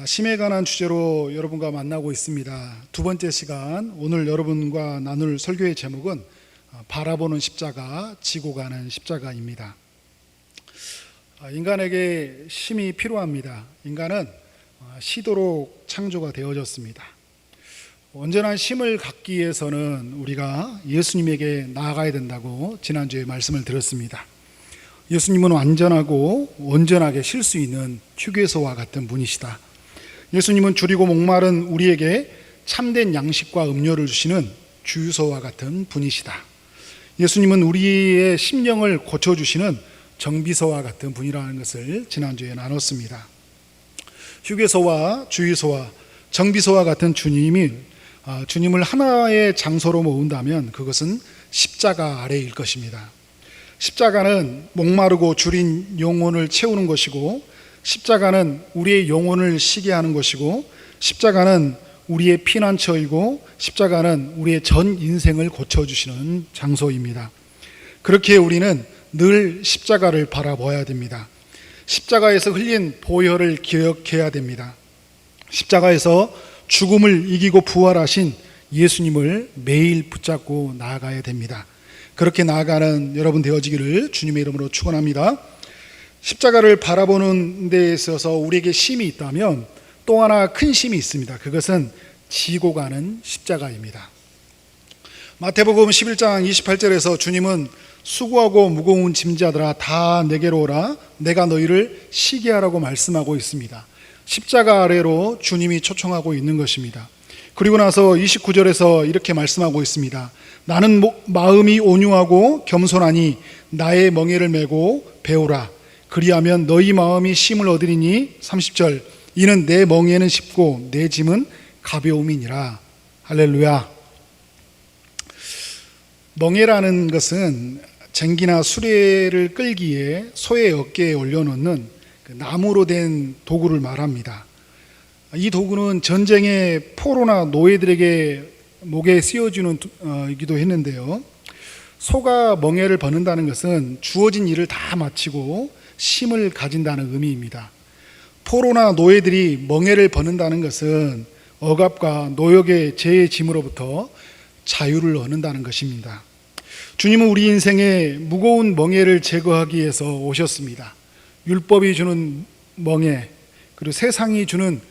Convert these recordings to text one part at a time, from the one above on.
심에 관한 주제로 여러분과 만나고 있습니다. 두 번째 시간, 오늘 여러분과 나눌 설교의 제목은 바라보는 십자가, 지고 가는 십자가입니다. 인간에게 쉼이 필요합니다. 인간은 쉬도록 창조가 되어졌습니다. 온전한 쉼을 갖기 위해서는 우리가 예수님에게 나아가야 된다고 지난주에 말씀을 드렸습니다. 예수님은 완전하고 온전하게 쉴 수 있는 휴게소와 같은 분이시다. 예수님은 줄이고 목마른 우리에게 참된 양식과 음료를 주시는 주유소와 같은 분이시다. 예수님은 우리의 심령을 고쳐주시는 정비소와 같은 분이라는 것을 지난주에 나눴습니다. 휴게소와 주유소와 정비소와 같은 주님을 하나의 장소로 모은다면 그것은 십자가 아래일 것입니다. 십자가는 목마르고 줄인 영혼을 채우는 것이고, 십자가는 우리의 영혼을 쉬게 하는 것이고, 십자가는 우리의 피난처이고, 십자가는 우리의 전 인생을 고쳐주시는 장소입니다. 그렇게 우리는 늘 십자가를 바라봐야 됩니다. 십자가에서 흘린 보혈을 기억해야 됩니다. 십자가에서 죽음을 이기고 부활하신 예수님을 매일 붙잡고 나아가야 됩니다. 그렇게 나아가는 여러분 되어지기를 주님의 이름으로 축원합니다. 십자가를 바라보는 데 있어서 우리에게 쉼이 있다면 또 하나 큰 쉼이 있습니다. 그것은 지고 가는 십자가입니다. 마태복음 11장 28절에서 주님은 수고하고 무거운 짐자들아 다 내게로 오라, 내가 너희를 쉬게 하라고 말씀하고 있습니다. 십자가 아래로 주님이 초청하고 있는 것입니다. 그리고 나서 29절에서 이렇게 말씀하고 있습니다. 나는 마음이 온유하고 겸손하니 나의 멍에를 메고 배우라. 그리하면 너희 마음이 쉼을 얻으리니 30절 이는 내 멍에는 쉽고 내 짐은 가벼움이니라. 할렐루야. 멍에라는 것은 쟁기나 수레를 끌기에 소의 어깨에 올려놓는 나무로 된 도구를 말합니다. 이 도구는 전쟁의 포로나 노예들에게 목에 씌워주는 이기도 했는데요. 소가 멍에를 버는다는 것은 주어진 일을 다 마치고 쉼을 가진다는 의미입니다. 포로나 노예들이 멍에를 버는다는 것은 억압과 노역의 죄의 짐으로부터 자유를 얻는다는 것입니다. 주님은 우리 인생의 무거운 멍에를 제거하기 위해서 오셨습니다. 율법이 주는 멍에, 그리고 세상이 주는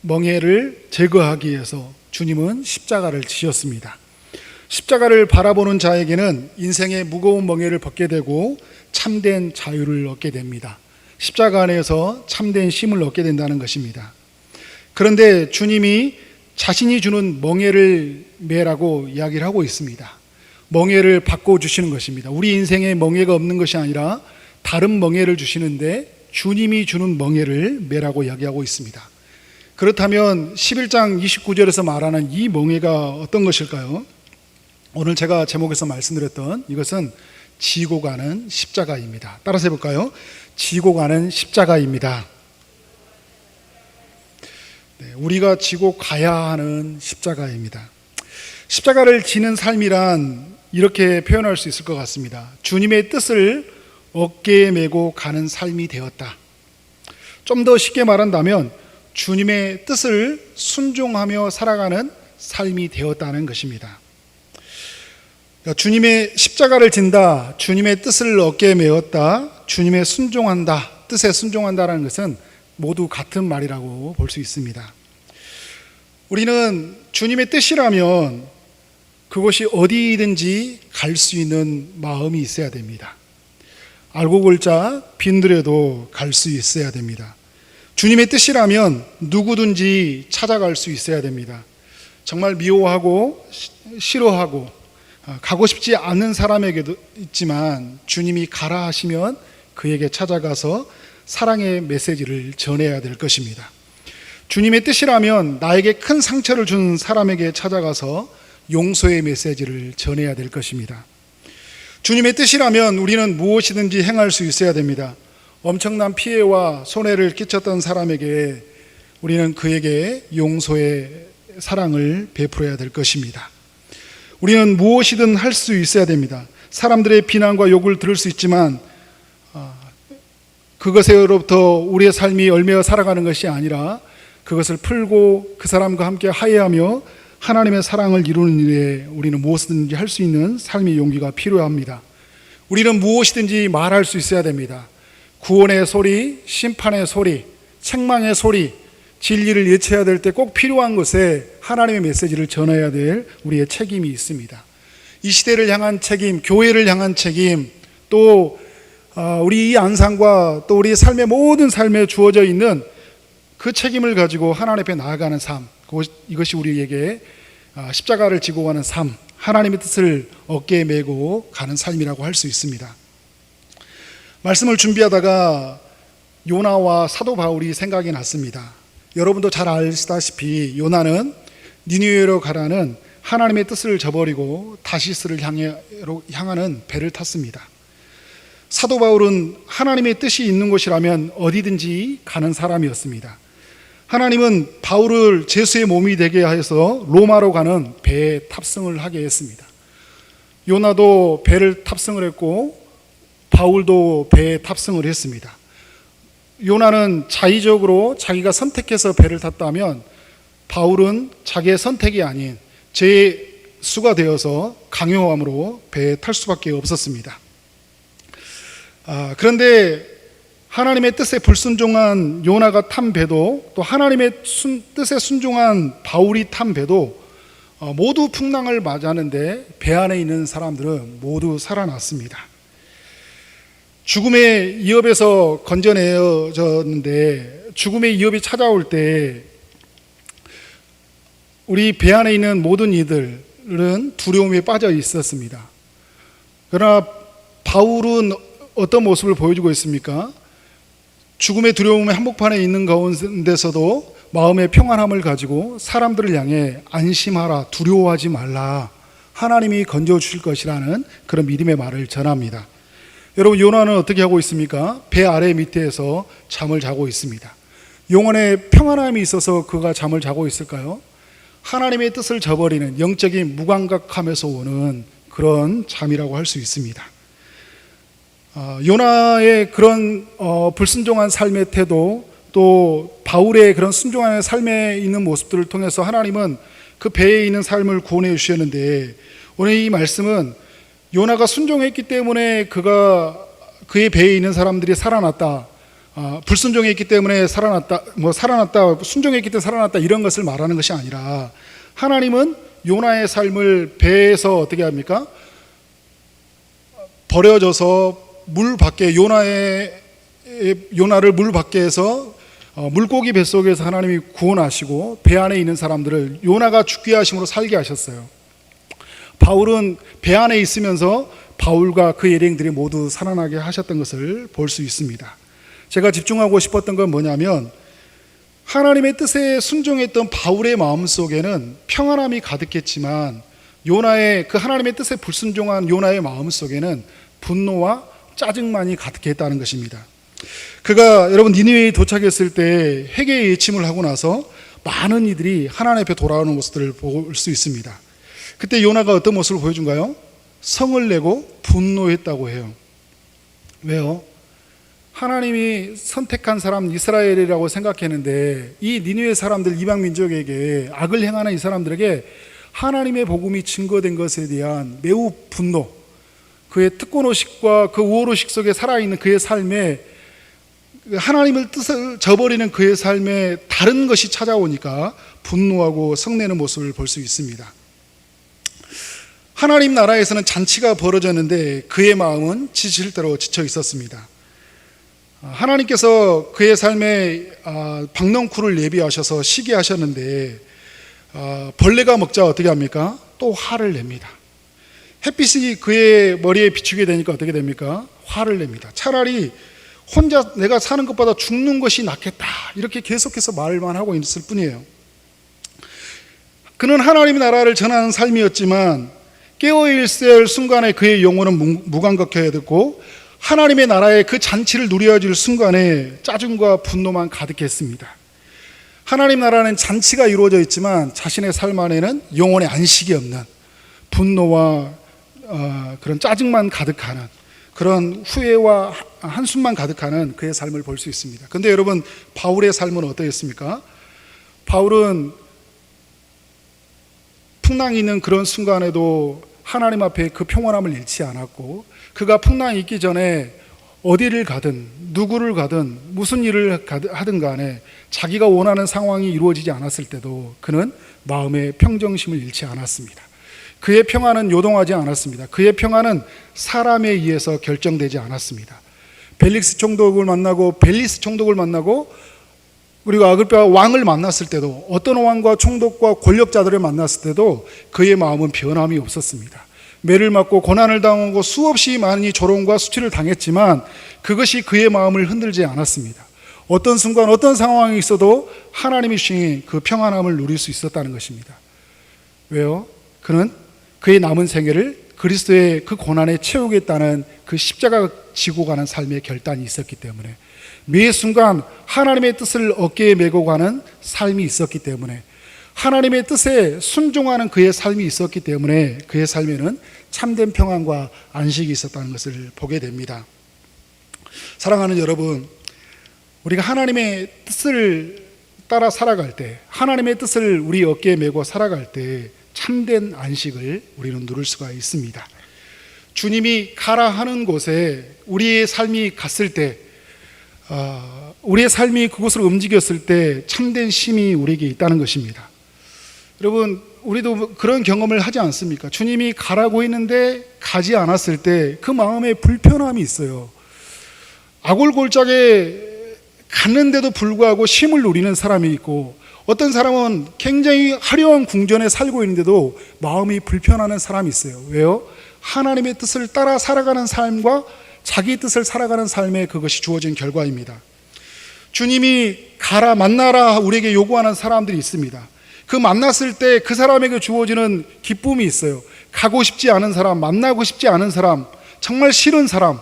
멍에를 제거하기 위해서 주님은 십자가를 지셨습니다. 십자가를 바라보는 자에게는 인생의 무거운 멍에를 벗게 되고 참된 자유를 얻게 됩니다. 십자가 안에서 참된 쉼을 얻게 된다는 것입니다. 그런데 주님이 자신이 주는 멍에를 매라고 이야기를 하고 있습니다. 멍에를 바꿔주시는 것입니다. 우리 인생에 멍에가 없는 것이 아니라 다른 멍에를 주시는데 주님이 주는 멍에를 매라고 이야기하고 있습니다. 그렇다면 11장 29절에서 말하는 이 멍에가 어떤 것일까요? 오늘 제가 제목에서 말씀드렸던 이것은 지고 가는 십자가입니다. 따라서 해볼까요? 지고 가는 십자가입니다. 우리가 지고 가야 하는 십자가입니다. 십자가를 지는 삶이란 이렇게 표현할 수 있을 것 같습니다. 주님의 뜻을 어깨에 메고 가는 삶이 되었다. 좀 더 쉽게 말한다면 주님의 뜻을 순종하며 살아가는 삶이 되었다는 것입니다. 주님의 십자가를 진다, 주님의 뜻을 어깨에 메었다, 주님의 순종한다, 뜻에 순종한다라는 것은 모두 같은 말이라고 볼 수 있습니다. 우리는 주님의 뜻이라면 그것이 어디든지 갈 수 있는 마음이 있어야 됩니다. 알고 골자 빈들에도 갈 수 있어야 됩니다. 주님의 뜻이라면 누구든지 찾아갈 수 있어야 됩니다. 정말 미워하고 싫어하고 가고 싶지 않은 사람에게도 있지만 주님이 가라 하시면 그에게 찾아가서 사랑의 메시지를 전해야 될 것입니다. 주님의 뜻이라면 나에게 큰 상처를 준 사람에게 찾아가서 용서의 메시지를 전해야 될 것입니다. 주님의 뜻이라면 우리는 무엇이든지 행할 수 있어야 됩니다. 엄청난 피해와 손해를 끼쳤던 사람에게 우리는 그에게 용서의 사랑을 베풀어야 될 것입니다. 우리는 무엇이든 할 수 있어야 됩니다. 사람들의 비난과 욕을 들을 수 있지만 그것으로부터 우리의 삶이 얽매여 살아가는 것이 아니라 그것을 풀고 그 사람과 함께 화해하며 하나님의 사랑을 이루는 일에 우리는 무엇이든지 할 수 있는 삶의 용기가 필요합니다. 우리는 무엇이든지 말할 수 있어야 됩니다. 구원의 소리, 심판의 소리, 책망의 소리, 진리를 예체해야 될 때 꼭 필요한 것에 하나님의 메시지를 전해야 될 우리의 책임이 있습니다. 이 시대를 향한 책임, 교회를 향한 책임, 또 우리 이 안상과 또 우리 삶의 모든 삶에 주어져 있는 그 책임을 가지고 하나님 앞에 나아가는 삶, 이것이 우리에게 십자가를 지고 가는 삶, 하나님의 뜻을 어깨에 메고 가는 삶이라고 할 수 있습니다. 말씀을 준비하다가 요나와 사도 바울이 생각이 났습니다. 여러분도 잘 아시다시피 요나는 니느웨로 가라는 하나님의 뜻을 저버리고 다시스를 향하는 배를 탔습니다. 사도 바울은 하나님의 뜻이 있는 곳이라면 어디든지 가는 사람이었습니다. 하나님은 바울을 제수의 몸이 되게 해서 로마로 가는 배에 탑승을 하게 했습니다. 요나도 배를 탑승을 했고 바울도 배에 탑승을 했습니다. 요나는 자의적으로 자기가 선택해서 배를 탔다면 바울은 자기의 선택이 아닌 죄수가 되어서 강요함으로 배에 탈 수밖에 없었습니다. 그런데 하나님의 뜻에 불순종한 요나가 탄 배도 또 하나님의 뜻에 순종한 바울이 탄 배도 모두 풍랑을 맞았는데 배 안에 있는 사람들은 모두 살아났습니다. 죽음의 위협에서 건져내어졌는데 죽음의 위협이 찾아올 때 우리 배 안에 있는 모든 이들은 두려움에 빠져 있었습니다. 그러나 바울은 어떤 모습을 보여주고 있습니까? 죽음의 두려움의 한복판에 있는 가운데서도 마음의 평안함을 가지고 사람들을 향해 안심하라, 두려워하지 말라, 하나님이 건져주실 것이라는 그런 믿음의 말을 전합니다. 여러분, 요나는 어떻게 하고 있습니까? 배 아래 밑에서 잠을 자고 있습니다. 영혼의 평안함이 있어서 그가 잠을 자고 있을까요? 하나님의 뜻을 저버리는 영적인 무감각함에서 오는 그런 잠이라고 할 수 있습니다. 요나의 그런 불순종한 삶의 태도, 또 바울의 그런 순종한 삶에 있는 모습들을 통해서 하나님은 그 배에 있는 삶을 구원해 주셨는데, 오늘 이 말씀은 요나가 순종했기 때문에 그의 배에 있는 사람들이 살아났다, 불순종했기 때문에 살아났다, 순종했기 때문에 살아났다, 이런 것을 말하는 것이 아니라, 하나님은 요나의 삶을 배에서 어떻게 합니까? 버려져서 물 밖에, 요나를 물 밖에서 물고기 뱃속에서 하나님이 구원하시고 배 안에 있는 사람들을 요나가 죽게 하심으로 살게 하셨어요. 바울은 배 안에 있으면서 바울과 그 일행들이 모두 살아나게 하셨던 것을 볼 수 있습니다. 제가 집중하고 싶었던 건 뭐냐면, 하나님의 뜻에 순종했던 바울의 마음속에는 평안함이 가득했지만 요나의 그 하나님의 뜻에 불순종한 요나의 마음속에는 분노와 짜증만이 가득했다는 것입니다. 그가 여러분 니느웨에 도착했을 때 회개의 예침을 하고 나서 많은 이들이 하나님 앞에 돌아오는 모습들을 볼 수 있습니다. 그때 요나가 어떤 모습을 보여준가요? 성을 내고 분노했다고 해요. 왜요? 하나님이 선택한 사람 이스라엘이라고 생각했는데 이 니느웨 사람들, 이방 민족에게 악을 행하는 이 사람들에게 하나님의 복음이 증거된 것에 대한 매우 분노, 그의 특권의식과 그 우월의식 속에 살아있는 그의 삶에, 하나님의 뜻을 저버리는 그의 삶에 다른 것이 찾아오니까 분노하고 성내는 모습을 볼 수 있습니다. 하나님 나라에서는 잔치가 벌어졌는데 그의 마음은 지칠 대로 지쳐 있었습니다. 하나님께서 그의 삶에 박넝쿨을 예비하셔서 쉬게 하셨는데 벌레가 먹자 어떻게 합니까? 또 화를 냅니다. 햇빛이 그의 머리에 비추게 되니까 어떻게 됩니까? 화를 냅니다. 차라리 혼자 내가 사는 것보다 죽는 것이 낫겠다, 이렇게 계속해서 말만 하고 있을 뿐이에요. 그는 하나님의 나라를 전하는 삶이었지만 깨어있을 순간에 그의 영혼은 무감각해야 됐고, 하나님의 나라의 그 잔치를 누려줄 순간에 짜증과 분노만 가득했습니다. 하나님 나라는 잔치가 이루어져 있지만 자신의 삶 안에는 영혼의 안식이 없는 분노와 그런 짜증만 가득하는, 그런 후회와 한숨만 가득하는 그의 삶을 볼 수 있습니다. 그런데 여러분, 바울의 삶은 어떠했습니까? 바울은 풍랑이 있는 그런 순간에도 하나님 앞에 그 평안함을 잃지 않았고, 그가 풍랑이 있기 전에 어디를 가든 누구를 가든 무슨 일을 하든 간에 자기가 원하는 상황이 이루어지지 않았을 때도 그는 마음의 평정심을 잃지 않았습니다. 그의 평안은 요동하지 않았습니다. 그의 평안은 사람에 의해서 결정되지 않았습니다. 벨릭스 총독을 만나고 벨리스 총독을 만나고 그리고 아글베가 왕을 만났을 때도, 어떤 왕과 총독과 권력자들을 만났을 때도 그의 마음은 변함이 없었습니다. 매를 맞고 고난을 당하고 수없이 많이 조롱과 수치를 당했지만 그것이 그의 마음을 흔들지 않았습니다. 어떤 순간 어떤 상황이 있어도 하나님이 주신 그 평안함을 누릴 수 있었다는 것입니다. 왜요? 그는 그의 남은 생애를 그리스도의 그 고난에 채우겠다는 그 십자가 지고 가는 삶의 결단이 있었기 때문에, 매 순간 하나님의 뜻을 어깨에 메고 가는 삶이 있었기 때문에, 하나님의 뜻에 순종하는 그의 삶이 있었기 때문에 그의 삶에는 참된 평안과 안식이 있었다는 것을 보게 됩니다. 사랑하는 여러분, 우리가 하나님의 뜻을 따라 살아갈 때, 하나님의 뜻을 우리 어깨에 메고 살아갈 때 참된 안식을 우리는 누릴 수가 있습니다. 주님이 가라 하는 곳에 우리의 삶이 갔을 때, 우리의 삶이 그곳으로 움직였을 때 참된 쉼이 우리에게 있다는 것입니다. 여러분, 우리도 그런 경험을 하지 않습니까? 주님이 가라고 했는데 가지 않았을 때 그 마음에 불편함이 있어요. 아골골짝에 갔는데도 불구하고 쉼을 누리는 사람이 있고, 어떤 사람은 굉장히 화려한 궁전에 살고 있는데도 마음이 불편하는 사람이 있어요. 왜요? 하나님의 뜻을 따라 살아가는 삶과 자기 뜻을 살아가는 삶에 그것이 주어진 결과입니다. 주님이 가라, 만나라 우리에게 요구하는 사람들이 있습니다. 그 만났을 때 그 사람에게 주어지는 기쁨이 있어요. 가고 싶지 않은 사람, 만나고 싶지 않은 사람, 정말 싫은 사람,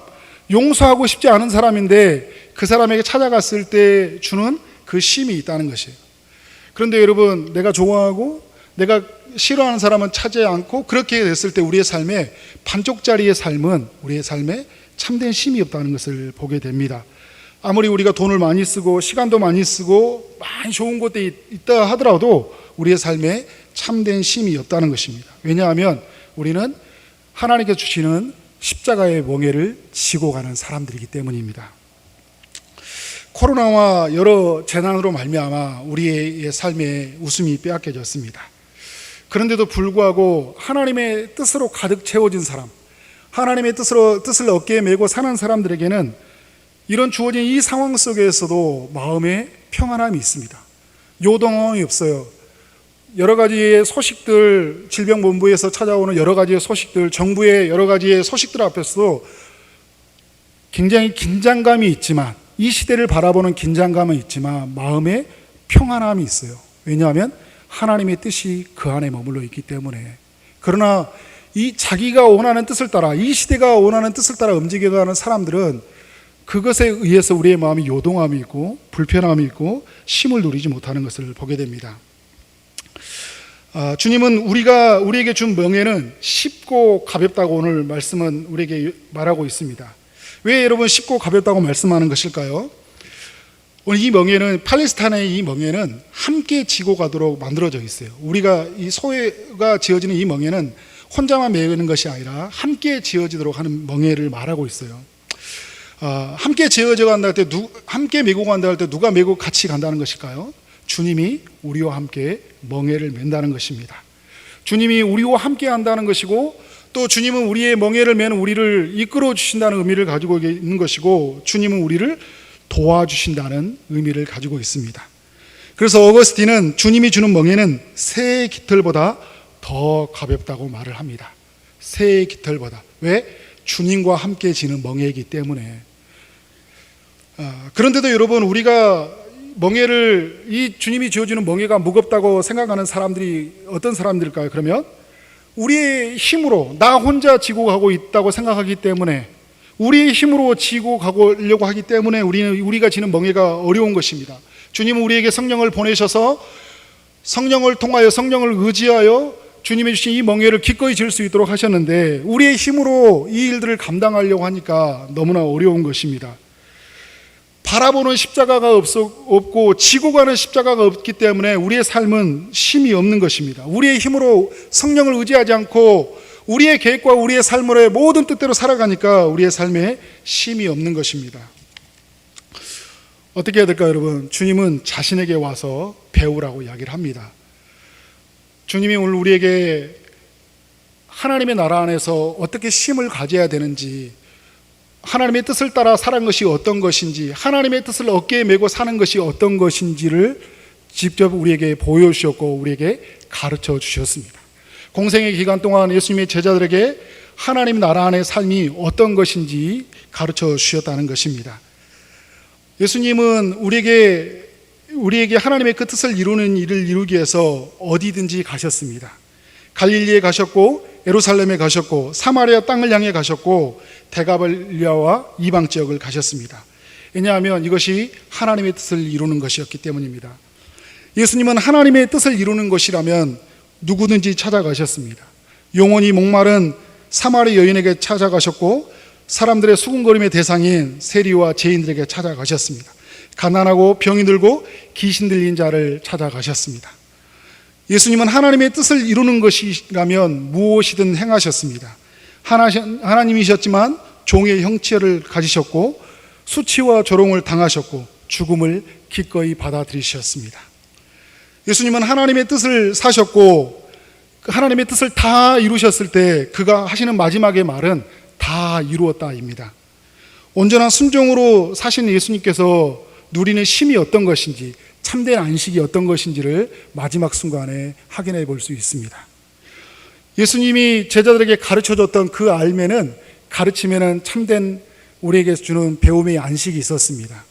용서하고 싶지 않은 사람인데 그 사람에게 찾아갔을 때 주는 그 쉼이 있다는 것이에요. 그런데 여러분, 내가 좋아하고 내가 싫어하는 사람은 찾지 않고 그렇게 됐을 때 우리의 삶에 반쪽짜리의 삶은 우리의 삶에 참된 쉼이 없다는 것을 보게 됩니다. 아무리 우리가 돈을 많이 쓰고 시간도 많이 쓰고 많이 좋은 곳에 있다 하더라도 우리의 삶에 참된 쉼이 없다는 것입니다. 왜냐하면 우리는 하나님께서 주시는 십자가의 멍에를 지고 가는 사람들이기 때문입니다. 코로나와 여러 재난으로 말미암아 우리의 삶에 웃음이 빼앗겨졌습니다. 그런데도 불구하고 하나님의 뜻으로 가득 채워진 사람, 하나님의 뜻을 어깨에 메고 사는 사람들에게는 이런 주어진 이 상황 속에서도 마음의 평안함이 있습니다. 요동함이 없어요. 여러 가지의 소식들, 질병본부에서 찾아오는 여러 가지의 소식들, 정부의 여러 가지의 소식들 앞에서도 굉장히 긴장감이 있지만, 이 시대를 바라보는 긴장감은 있지만 마음에 평안함이 있어요. 왜냐하면 하나님의 뜻이 그 안에 머물러 있기 때문에. 그러나 이 자기가 원하는 뜻을 따라, 이 시대가 원하는 뜻을 따라 움직여가는 사람들은 그것에 의해서 우리의 마음이 요동함이 있고 불편함이 있고 쉼을 누리지 못하는 것을 보게 됩니다. 주님은 우리에게 준 명예는 쉽고 가볍다고 오늘 말씀은 우리에게 말하고 있습니다. 왜 여러분 쉽고 가볍다고 말씀하는 것일까요? 오늘 이 명예는, 팔레스타인의 이 명예는 함께 지고 가도록 만들어져 있어요. 우리가 이 소회가 지어지는 이 명예는 혼자만 메는 것이 아니라 함께 지어지도록 하는 명예를 말하고 있어요. 함께 지어져 간다 할 때, 함께 메고 간다 할 때 누가 메고 같이 간다는 것일까요? 주님이 우리와 함께 멍에를 맨다는 것입니다. 주님이 우리와 함께 한다는 것이고, 또 주님은 우리의 멍에를 매는 우리를 이끌어 주신다는 의미를 가지고 있는 것이고, 주님은 우리를 도와주신다는 의미를 가지고 있습니다. 그래서 어거스틴은 주님이 주는 멍에는 새의 깃털보다 더 가볍다고 말을 합니다. 새의 깃털보다. 왜? 주님과 함께 지는 멍에이기 때문에. 그런데도 여러분, 우리가 멍에를, 이 주님이 지어주는 멍에가 무겁다고 생각하는 사람들이 어떤 사람들일까요? 그러면 우리의 힘으로, 나 혼자 지고 가고 있다고 생각하기 때문에, 우리의 힘으로 지고 가려고 하기 때문에 우리가 지는 멍에가 어려운 것입니다. 주님은 우리에게 성령을 보내셔서 성령을 통하여, 성령을 의지하여 주님이 주신 이 멍에를 기꺼이 질 수 있도록 하셨는데 우리의 힘으로 이 일들을 감당하려고 하니까 너무나 어려운 것입니다. 바라보는 십자가가 없고 지고 가는 십자가가 없기 때문에 우리의 삶은 쉼이 없는 것입니다. 우리의 힘으로 성령을 의지하지 않고 우리의 계획과 우리의 삶으로의 모든 뜻대로 살아가니까 우리의 삶에 쉼이 없는 것입니다. 어떻게 해야 될까요, 여러분? 주님은 자신에게 와서 배우라고 이야기를 합니다. 주님이 오늘 우리에게 하나님의 나라 안에서 어떻게 쉼을 가져야 되는지, 하나님의 뜻을 따라 사는 것이 어떤 것인지, 하나님의 뜻을 어깨에 메고 사는 것이 어떤 것인지를 직접 우리에게 보여주셨고 우리에게 가르쳐 주셨습니다. 공생의 기간 동안 예수님의 제자들에게 하나님 나라 안의 삶이 어떤 것인지 가르쳐 주셨다는 것입니다. 예수님은 우리에게 하나님의 그 뜻을 이루는 일을 이루기 위해서 어디든지 가셨습니다. 갈릴리에 가셨고 예루살렘에 가셨고 사마리아 땅을 향해 가셨고 대가발리아와 이방 지역을 가셨습니다. 왜냐하면 이것이 하나님의 뜻을 이루는 것이었기 때문입니다. 예수님은 하나님의 뜻을 이루는 것이라면 누구든지 찾아가셨습니다. 영원히 목마른 사마리 여인에게 찾아가셨고 사람들의 수군거림의 대상인 세리와 죄인들에게 찾아가셨습니다. 가난하고 병이 들고 귀신 들린 자를 찾아가셨습니다. 예수님은 하나님의 뜻을 이루는 것이라면 무엇이든 행하셨습니다. 하나님이셨지만 종의 형체를 가지셨고 수치와 조롱을 당하셨고 죽음을 기꺼이 받아들이셨습니다. 예수님은 하나님의 뜻을 사셨고 하나님의 뜻을 다 이루셨을 때 그가 하시는 마지막의 말은 다 이루었다입니다. 온전한 순종으로 사신 예수님께서 누리는 쉼이 어떤 것인지, 참된 안식이 어떤 것인지를 마지막 순간에 확인해 볼 수 있습니다. 예수님이 제자들에게 가르쳐줬던 그 알매는, 가르침에는 참된 우리에게 주는 배움의 안식이 있었습니다.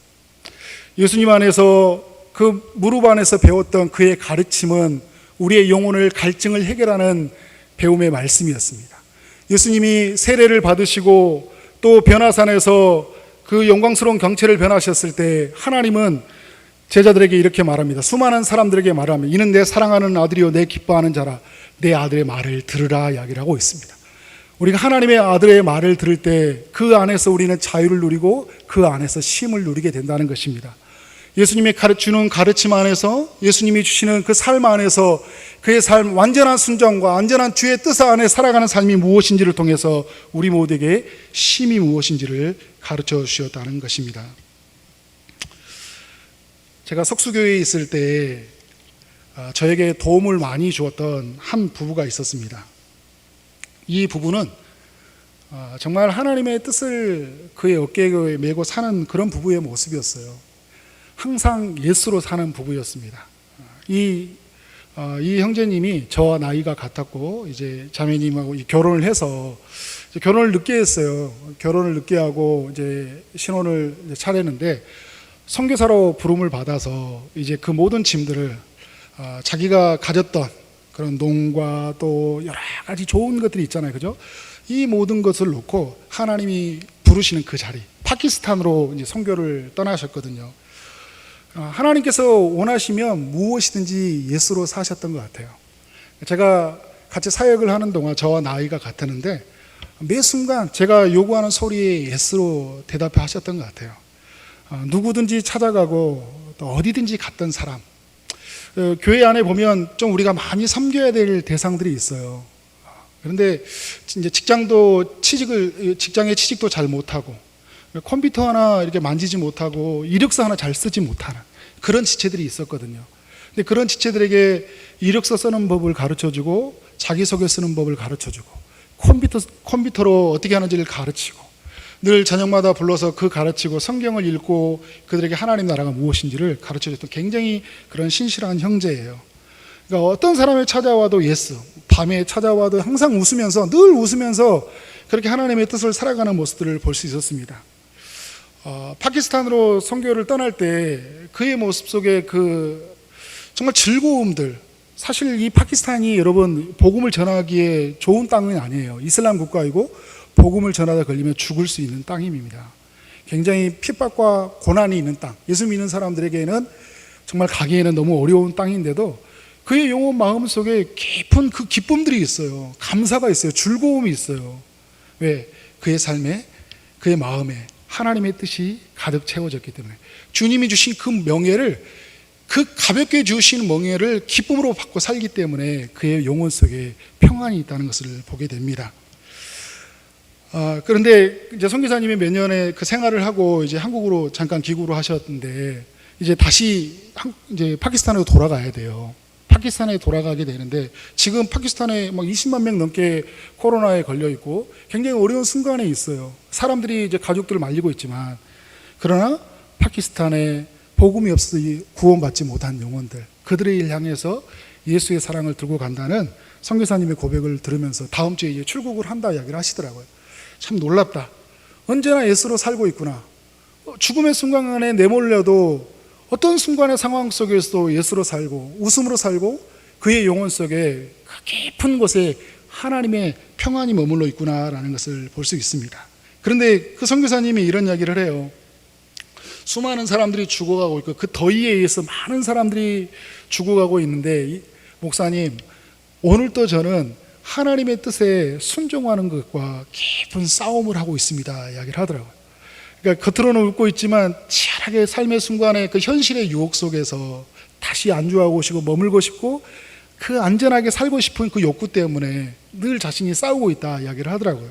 예수님 안에서 그 무릎 안에서 배웠던 그의 가르침은 우리의 영혼을 갈증을 해결하는 배움의 말씀이었습니다. 예수님이 세례를 받으시고 또 변화산에서 그 영광스러운 경체를 변하셨을 때 하나님은 제자들에게 이렇게 말합니다. 수많은 사람들에게 말합니다. 이는 내 사랑하는 아들이요 내 기뻐하는 자라, 내 아들의 말을 들으라 이야기를 하고 있습니다. 우리가 하나님의 아들의 말을 들을 때 그 안에서 우리는 자유를 누리고 그 안에서 쉼을 누리게 된다는 것입니다. 예수님이 가르치는 가르침 안에서, 예수님이 주시는 그 삶 안에서 그의 삶, 완전한 순종과 완전한 주의 뜻 안에 살아가는 삶이 무엇인지를 통해서 우리 모두에게 쉼이 무엇인지를 가르쳐 주셨다는 것입니다. 제가 석수교회에 있을 때 저에게 도움을 많이 주었던 한 부부가 있었습니다. 이 부부는 정말 하나님의 뜻을 그의 어깨에 메고 사는 그런 부부의 모습이었어요. 항상 예수로 사는 부부였습니다. 이 형제님이 저와 나이가 같았고 이제 자매님하고 결혼을 해서 결혼을 늦게 했어요. 결혼을 늦게 하고 이제 신혼을 차렸는데 선교사로 부름을 받아서 이제 그 모든 짐들을 자기가 가졌던 그런 농과 또 여러 가지 좋은 것들이 있잖아요, 그죠? 이 모든 것을 놓고 하나님이 부르시는 그 자리, 파키스탄으로 이제 선교를 떠나셨거든요. 하나님께서 원하시면 무엇이든지 예수로 사셨던 것 같아요. 제가 같이 사역을 하는 동안 저와 나이가 같았는데 매 순간 제가 요구하는 소리에 예수로 대답하셨던 것 같아요. 누구든지 찾아가고 또 어디든지 갔던 사람, 교회 안에 보면 좀 우리가 많이 섬겨야 될 대상들이 있어요. 그런데 이제 직장에 취직도 잘 못하고 컴퓨터 하나 이렇게 만지지 못하고 이력서 하나 잘 쓰지 못하는 그런 지체들이 있었거든요. 근데 그런 지체들에게 이력서 쓰는 법을 가르쳐주고 자기소개 쓰는 법을 가르쳐주고 컴퓨터로 어떻게 하는지를 가르치고 늘 저녁마다 불러서 그 가르치고 성경을 읽고 그들에게 하나님 나라가 무엇인지를 가르쳐줬던 굉장히 그런 신실한 형제예요. 그러니까 어떤 사람이 찾아와도 예수, 밤에 찾아와도 항상 웃으면서 늘 웃으면서 그렇게 하나님의 뜻을 살아가는 모습들을 볼 수 있었습니다. 파키스탄으로 선교를 떠날 때 그의 모습 속에 그 정말 즐거움들, 사실 이 파키스탄이 여러분 복음을 전하기에 좋은 땅은 아니에요. 이슬람 국가이고 복음을 전하다 걸리면 죽을 수 있는 땅입니다. 굉장히 핍박과 고난이 있는 땅, 예수 믿는 사람들에게는 정말 가기에는 너무 어려운 땅인데도 그의 영혼 마음 속에 깊은 그 기쁨들이 있어요. 감사가 있어요. 즐거움이 있어요. 왜? 그의 삶에, 그의 마음에 하나님의 뜻이 가득 채워졌기 때문에 주님이 주신 그 명예를, 그 가볍게 주신 명예를 기쁨으로 받고 살기 때문에 그의 영혼 속에 평안이 있다는 것을 보게 됩니다. 그런데 이제 선교사님이 몇 년의 그 생활을 하고 이제 한국으로 잠깐 귀국을 하셨는데 이제 다시 이제 파키스탄으로 돌아가야 돼요. 파키스탄에 돌아가게 되는데 지금 파키스탄에 막 20만 명 넘게 코로나에 걸려 있고 굉장히 어려운 순간에 있어요. 사람들이 이제 가족들을 말리고 있지만, 그러나 파키스탄에 복음이 없어서 구원받지 못한 영혼들, 그들을 향해서 예수의 사랑을 들고 간다는 선교사님의 고백을 들으면서 다음 주에 이제 출국을 한다 이야기를 하시더라고요. 참 놀랍다. 언제나 예수로 살고 있구나. 죽음의 순간에 내몰려도 어떤 순간의 상황 속에서도 예수로 살고 웃음으로 살고 그의 영혼 속에 그 깊은 곳에 하나님의 평안이 머물러 있구나라는 것을 볼 수 있습니다. 그런데 그 선교사님이 이런 이야기를 해요. 수많은 사람들이 죽어가고 있고 그 더위에 의해서 많은 사람들이 죽어가고 있는데, 목사님, 오늘도 저는 하나님의 뜻에 순종하는 것과 깊은 싸움을 하고 있습니다 이야기를 하더라고요. 그러니까 겉으로는 웃고 있지만 치열하게 삶의 순간에 그 현실의 유혹 속에서 다시 안주하고 싶고 머물고 싶고 그 안전하게 살고 싶은 그 욕구 때문에 늘 자신이 싸우고 있다 이야기를 하더라고요.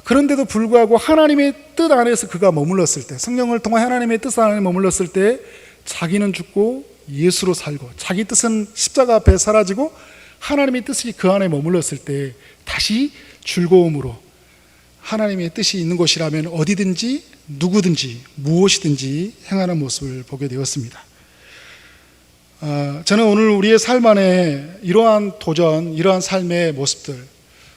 그런데도 불구하고 하나님의 뜻 안에서 그가 머물렀을 때, 성령을 통해 하나님의 뜻 안에 머물렀을 때 자기는 죽고 예수로 살고, 자기 뜻은 십자가 앞에 사라지고 하나님의 뜻이 그 안에 머물렀을 때 다시 즐거움으로 하나님의 뜻이 있는 곳이라면 어디든지 누구든지 무엇이든지 행하는 모습을 보게 되었습니다. 저는 오늘 우리의 삶 안에 이러한 도전, 이러한 삶의 모습들,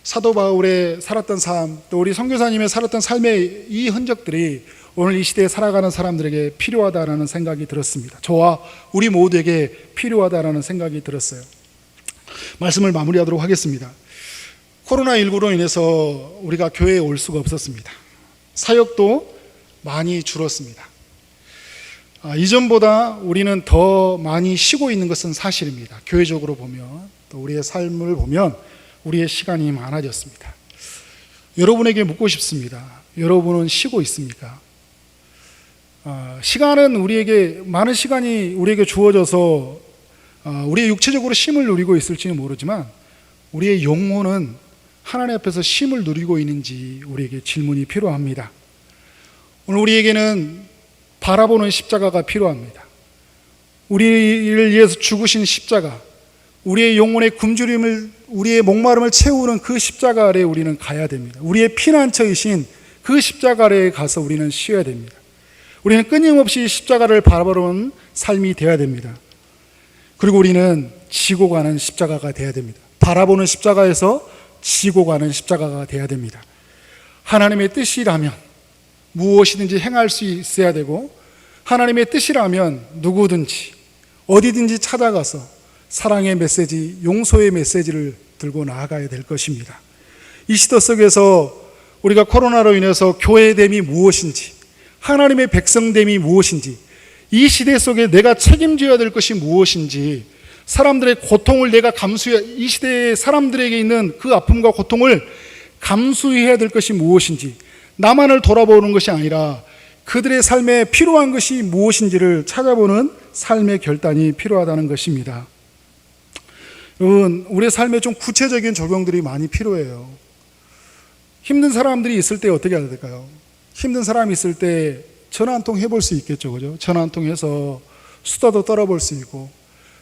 사도 바울의 살았던 삶, 또 우리 선교사님의 살았던 삶의 이 흔적들이 오늘 이 시대에 살아가는 사람들에게 필요하다라는 생각이 들었습니다. 저와 우리 모두에게 필요하다라는 생각이 들었어요. 말씀을 마무리하도록 하겠습니다. 코로나19로 인해서 우리가 교회에 올 수가 없었습니다. 사역도 많이 줄었습니다. 이전보다 우리는 더 많이 쉬고 있는 것은 사실입니다. 교회적으로 보면, 또 우리의 삶을 보면 우리의 시간이 많아졌습니다. 여러분에게 묻고 싶습니다. 여러분은 쉬고 있습니까? 시간은 많은 시간이 우리에게 주어져서 우리의 육체적으로 쉼을 누리고 있을지는 모르지만 우리의 영혼은 하나님 앞에서 쉼을 누리고 있는지 우리에게 질문이 필요합니다. 오늘 우리에게는 바라보는 십자가가 필요합니다. 우리를 위해서 죽으신 십자가, 우리의 영혼의 굶주림을, 우리의 목마름을 채우는 그 십자가 아래에 우리는 가야 됩니다. 우리의 피난처이신 그 십자가 아래에 가서 우리는 쉬어야 됩니다. 우리는 끊임없이 십자가를 바라보는 삶이 되어야 됩니다. 그리고 우리는 지고 가는 십자가가 되어야 됩니다. 바라보는 십자가에서 지고 가는 십자가가 되어야 됩니다. 하나님의 뜻이라면 무엇이든지 행할 수 있어야 되고, 하나님의 뜻이라면 누구든지 어디든지 찾아가서 사랑의 메시지, 용서의 메시지를 들고 나아가야 될 것입니다. 이 시대 속에서 우리가 코로나로 인해서 교회됨이 무엇인지, 하나님의 백성됨이 무엇인지, 이 시대 속에 내가 책임져야 될 것이 무엇인지, 사람들의 고통을 내가 이 시대의 사람들에게 있는 그 아픔과 고통을 감수해야 될 것이 무엇인지, 나만을 돌아보는 것이 아니라 그들의 삶에 필요한 것이 무엇인지를 찾아보는 삶의 결단이 필요하다는 것입니다. 여러분, 우리의 삶에 좀 구체적인 적용들이 많이 필요해요. 힘든 사람들이 있을 때 어떻게 해야 될까요? 힘든 사람이 있을 때 전화 한 통 해볼 수 있겠죠, 그죠? 전화 한 통 해서 수다도 떨어볼 수 있고,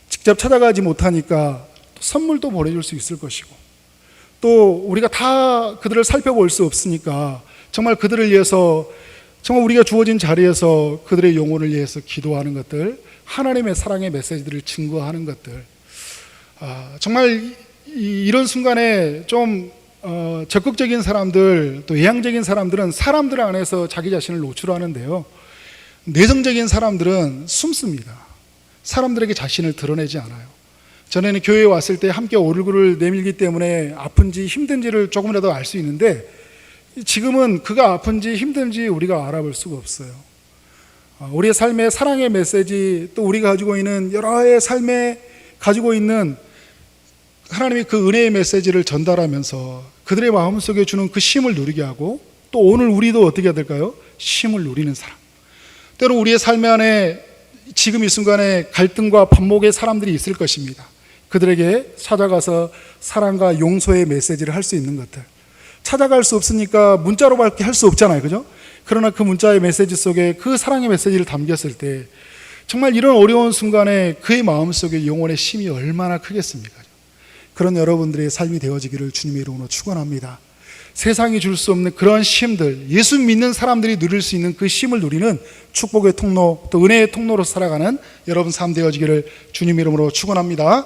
직접 찾아가지 못하니까 선물도 보내줄 수 있을 것이고, 또 우리가 다 그들을 살펴볼 수 없으니까 정말 그들을 위해서, 정말 우리가 주어진 자리에서 그들의 영혼을 위해서 기도하는 것들, 하나님의 사랑의 메시지들을 증거하는 것들, 정말 이런 순간에 좀 적극적인 사람들, 또 예양적인 사람들은 사람들 안에서 자기 자신을 노출하는데요, 내성적인 사람들은 숨습니다. 사람들에게 자신을 드러내지 않아요. 전에는 교회에 왔을 때 함께 얼굴을 내밀기 때문에 아픈지 힘든지를 조금이라도 알 수 있는데, 지금은 그가 아픈지 힘든지 우리가 알아볼 수가 없어요. 우리의 삶의 사랑의 메시지, 또 우리가 가지고 있는 여러 해의 삶의 가지고 있는 하나님의 그 은혜의 메시지를 전달하면서 그들의 마음속에 주는 그 쉼을 누리게 하고, 또 오늘 우리도 어떻게 해야 될까요? 쉼을 누리는 사람. 때로 우리의 삶 안에 지금 이 순간에 갈등과 반목의 사람들이 있을 것입니다. 그들에게 찾아가서 사랑과 용서의 메시지를 할 수 있는 것들, 찾아갈 수 없으니까 문자로밖에 할 수 없잖아요, 그죠? 그러나 그 문자의 메시지 속에 그 사랑의 메시지를 담겼을 때 정말 이런 어려운 순간에 그의 마음속에 영혼의 쉼이 얼마나 크겠습니까? 그런 여러분들의 삶이 되어지기를 주님의 이름으로 축원합니다. 세상이 줄 수 없는 그런 쉼들, 예수 믿는 사람들이 누릴 수 있는 그 쉼을 누리는 축복의 통로, 또 은혜의 통로로 살아가는 여러분 삶 되어지기를 주님 이름으로 축원합니다.